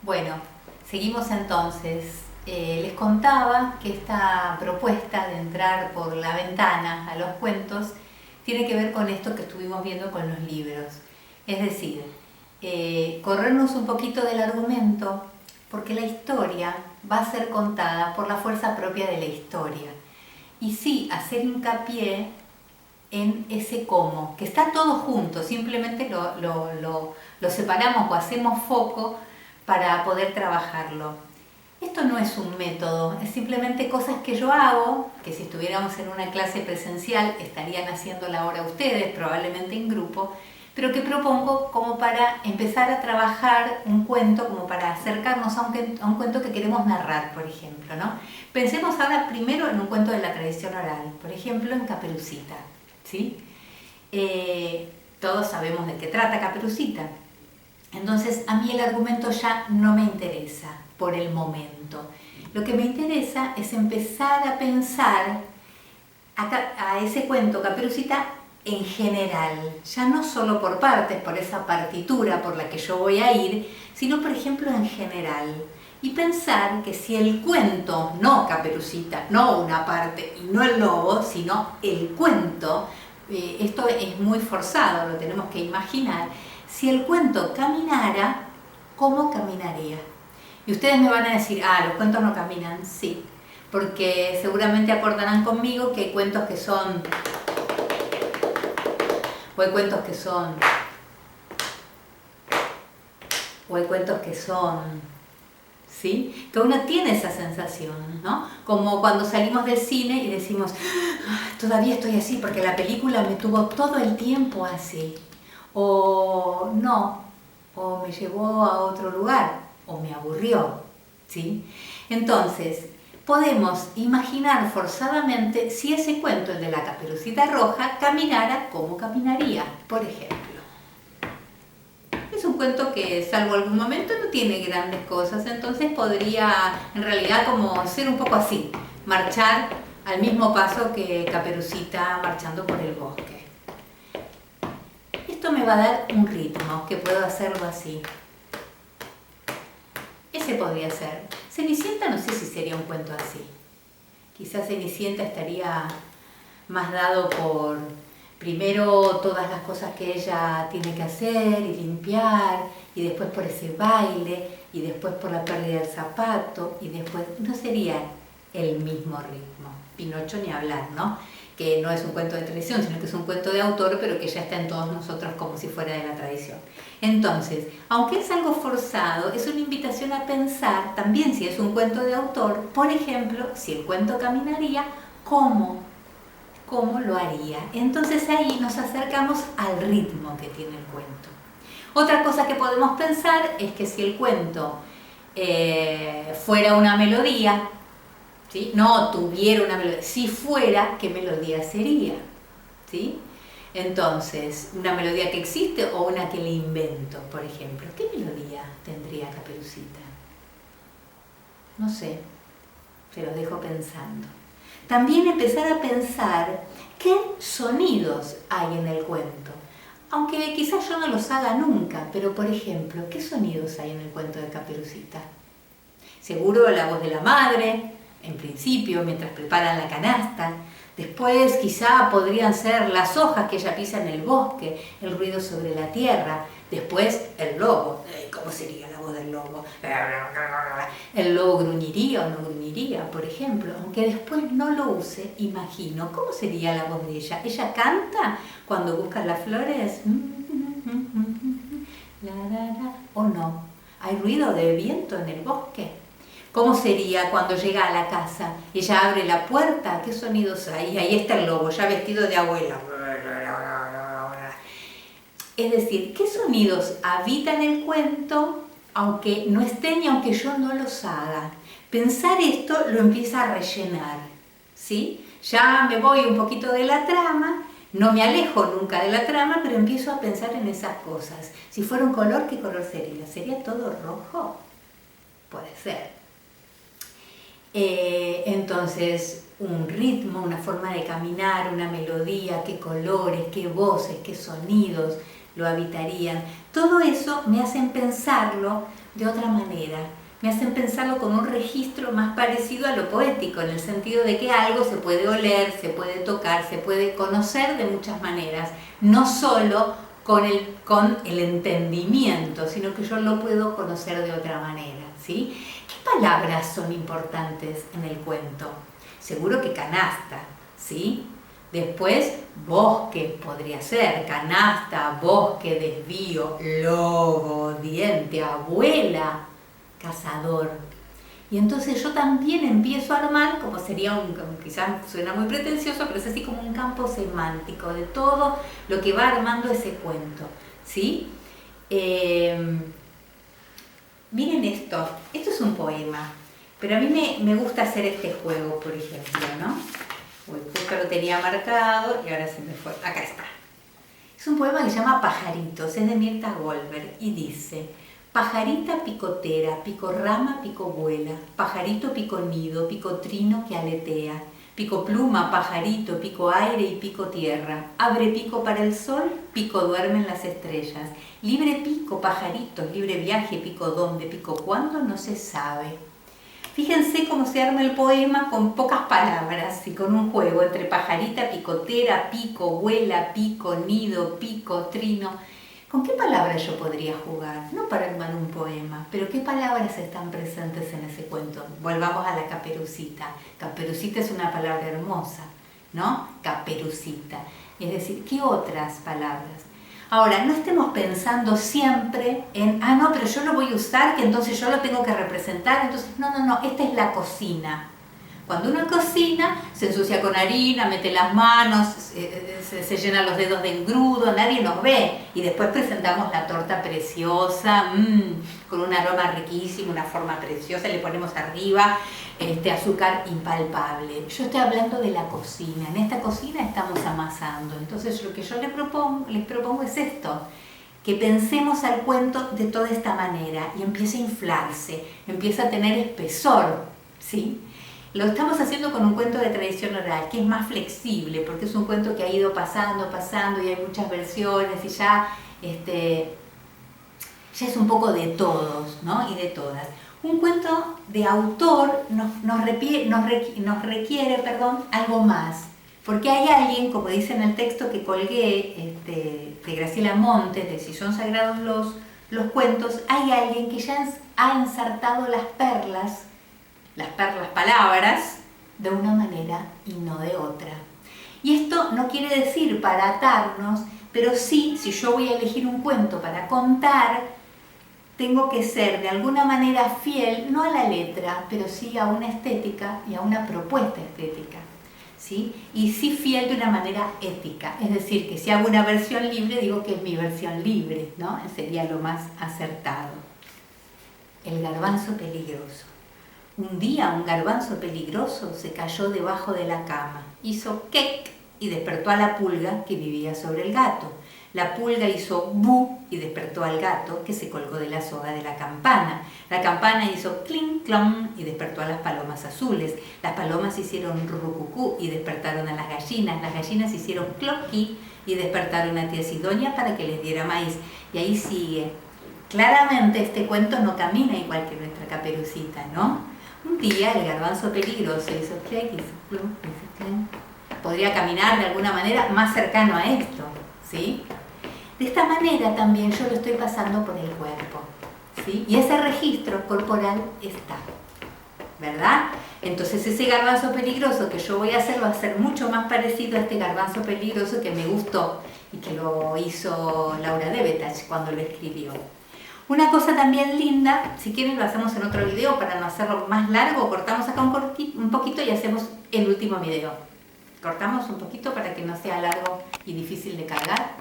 Bueno, seguimos entonces. Les contaba que esta propuesta de entrar por la ventana a los cuentos tiene que ver con esto que estuvimos viendo con los libros. Es decir, corrernos un poquito del argumento, porque la historia va a ser contada por la fuerza propia de la historia. Y sí, hacer hincapié en ese cómo, que está todo junto, simplemente lo separamos o hacemos foco para poder trabajarlo. Esto no es un método, es simplemente cosas que yo hago, que si estuviéramos en una clase presencial estarían haciéndola ahora ustedes, probablemente en grupo, pero que propongo como para empezar a trabajar un cuento, como para acercarnos a un cuento que queremos narrar, por ejemplo, ¿no? Pensemos ahora primero en un cuento de la tradición oral, por ejemplo en Caperucita, ¿sí? Todos sabemos de qué trata Caperucita. Entonces a mí el argumento ya no me interesa por el momento. Lo que me interesa es empezar a pensar a ese cuento Caperucita en general, ya no solo por partes, por esa partitura por la que yo voy a ir, sino por ejemplo en general. Y pensar que si el cuento, no Caperucita, no una parte y no el lobo, sino el cuento, esto es muy forzado, lo tenemos que imaginar, si el cuento caminara, ¿cómo caminaría? Y ustedes me van a decir, los cuentos no caminan. Sí, porque seguramente acordarán conmigo que hay cuentos que son, o hay cuentos que son, o hay cuentos que son, ¿sí? Que uno tiene esa sensación, ¿no? Como cuando salimos del cine y decimos, todavía estoy así porque la película me tuvo todo el tiempo así. O no, o me llevó a otro lugar, o me aburrió, ¿sí? Entonces, podemos imaginar forzadamente si ese cuento, el de la Caperucita Roja, caminara como caminaría, por ejemplo. Es un cuento que, salvo algún momento, no tiene grandes cosas, entonces podría, en realidad, como ser un poco así, marchar al mismo paso que Caperucita marchando por el bosque. Esto me va a dar un ritmo, que puedo hacerlo así. Ese podría ser. Cenicienta no sé si sería un cuento así. Quizás Cenicienta estaría más dado por, primero, todas las cosas que ella tiene que hacer y limpiar, y después por ese baile, y después por la pérdida del zapato, y después no sería el mismo ritmo. Pinocho ni hablar, ¿no? Que no es un cuento de tradición, sino que es un cuento de autor, pero que ya está en todos nosotros como si fuera de la tradición. Entonces, aunque es algo forzado, es una invitación a pensar, también si es un cuento de autor, por ejemplo, si el cuento caminaría, ¿cómo lo haría? Entonces ahí nos acercamos al ritmo que tiene el cuento. Otra cosa que podemos pensar es que si el cuento fuera una melodía, ¿sí? No tuviera una melodía, si fuera, ¿qué melodía sería? ¿Sí? Entonces, una melodía que existe o una que le invento, por ejemplo. ¿Qué melodía tendría Caperucita? No sé, se los dejo pensando. También empezar a pensar qué sonidos hay en el cuento. Aunque quizás yo no los haga nunca, pero por ejemplo, ¿qué sonidos hay en el cuento de Caperucita? Seguro la voz de la madre, en principio, mientras preparan la canasta. Después quizá podrían ser las hojas que ella pisa en el bosque, el ruido sobre la tierra. Después el lobo. ¿Cómo sería la voz del lobo? ¿El lobo gruñiría o no gruñiría, por ejemplo? Aunque después no lo use, imagino, ¿cómo sería la voz de ella? ¿Ella canta cuando busca las flores? ¿O no? ¿Hay ruido de viento en el bosque? ¿Cómo sería cuando llega a la casa? Ella abre la puerta, ¿qué sonidos hay? Ahí está el lobo, ya vestido de abuela. Es decir, ¿qué sonidos habitan el cuento, aunque no estén y aunque yo no los haga? Pensar esto lo empieza a rellenar, ¿sí? Ya me voy un poquito de la trama, no me alejo nunca de la trama, pero empiezo a pensar en esas cosas. Si fuera un color, ¿qué color sería? ¿Sería todo rojo? Puede ser. Entonces, un ritmo, una forma de caminar, una melodía, qué colores, qué voces, qué sonidos, lo habitarían. Todo eso me hacen pensarlo de otra manera. Me hacen pensarlo con un registro más parecido a lo poético, en el sentido de que algo se puede oler, se puede tocar, se puede conocer de muchas maneras, no solo con el entendimiento, sino que yo lo puedo conocer de otra manera, ¿sí? ¿Qué palabras son importantes en el cuento? Seguro que canasta, ¿sí? Después, bosque podría ser, canasta, bosque, desvío, lobo, diente, abuela, cazador. Y entonces yo también empiezo a armar, como sería quizás suena muy pretencioso, pero es así como un campo semántico de todo lo que va armando ese cuento, ¿sí? Miren esto es un poema, pero a mí me gusta hacer este juego, por ejemplo, ¿no? Uy, justo lo tenía marcado y ahora se me fue. Acá está. Es un poema que se llama Pajaritos, es de Mirta Goldberg y dice: pajarita picotera, pico rama, pico vuela, pajarito pico nido, pico trino que aletea, pico pluma, pajarito, pico aire y pico tierra, abre pico para el sol, pico duermen las estrellas, libre pico, pajaritos, libre viaje, pico dónde, pico cuándo, no se sabe. Fíjense cómo se arma el poema con pocas palabras y con un juego entre pajarita, picotera, pico, vuela, pico, nido, pico, trino. ¿Con qué palabras yo podría jugar? No para armar un poema, pero ¿qué palabras están presentes en ese cuento? Volvamos a la caperucita. Caperucita es una palabra hermosa, ¿no? Caperucita. Es decir, ¿qué otras palabras? Ahora, no estemos pensando siempre en, no, pero yo lo voy a usar, que entonces yo lo tengo que representar, entonces, no, esta es la cocina. Cuando uno cocina, se ensucia con harina, mete las manos, se llena los dedos de engrudo, nadie nos ve. Y después presentamos la torta preciosa, con un aroma riquísimo, una forma preciosa, le ponemos arriba azúcar impalpable. Yo estoy hablando de la cocina. En esta cocina estamos amasando. Entonces lo que yo les propongo es esto: que pensemos al cuento de toda esta manera y empiece a inflarse, empieza a tener espesor, ¿sí? Lo estamos haciendo con un cuento de tradición oral, que es más flexible, porque es un cuento que ha ido pasando, y hay muchas versiones, y ya es un poco de todos, ¿no? Y de todas. Un cuento de autor nos requiere algo más, porque hay alguien, como dice en el texto que colgué, de Graciela Montes, de Si son sagrados los cuentos, hay alguien que ya ha ensartado las perlas palabras, de una manera y no de otra. Y esto no quiere decir para atarnos, pero sí, si yo voy a elegir un cuento para contar, tengo que ser de alguna manera fiel, no a la letra, pero sí a una estética y a una propuesta estética, ¿sí? Y sí fiel de una manera ética, es decir, que si hago una versión libre, digo que es mi versión libre, ¿no? Sería lo más acertado. El garbanzo peligroso. Un día un garbanzo peligroso se cayó debajo de la cama, hizo quec y despertó a la pulga que vivía sobre el gato. La pulga hizo bu y despertó al gato que se colgó de la soga de la campana. La campana hizo clink clon y despertó a las palomas azules. Las palomas hicieron rucucú y despertaron a las gallinas. Las gallinas hicieron cloqui y despertaron a tía Sidonia para que les diera maíz. Y ahí sigue. Claramente este cuento no camina igual que nuestra Caperucita, ¿no? Un día el garbanzo peligroso hizo clic, hizo plum, hizo clic. Podría caminar de alguna manera más cercano a esto, ¿sí? De esta manera también yo lo estoy pasando por el cuerpo, ¿sí? Y ese registro corporal está, ¿verdad? Entonces ese garbanzo peligroso que yo voy a hacer va a ser mucho más parecido a este garbanzo peligroso que me gustó y que lo hizo Laura Devetach cuando lo escribió. Una cosa también linda, si quieren lo hacemos en otro video para no hacerlo más largo, cortamos acá un poquito y hacemos el último video. Cortamos un poquito para que no sea largo y difícil de cargar.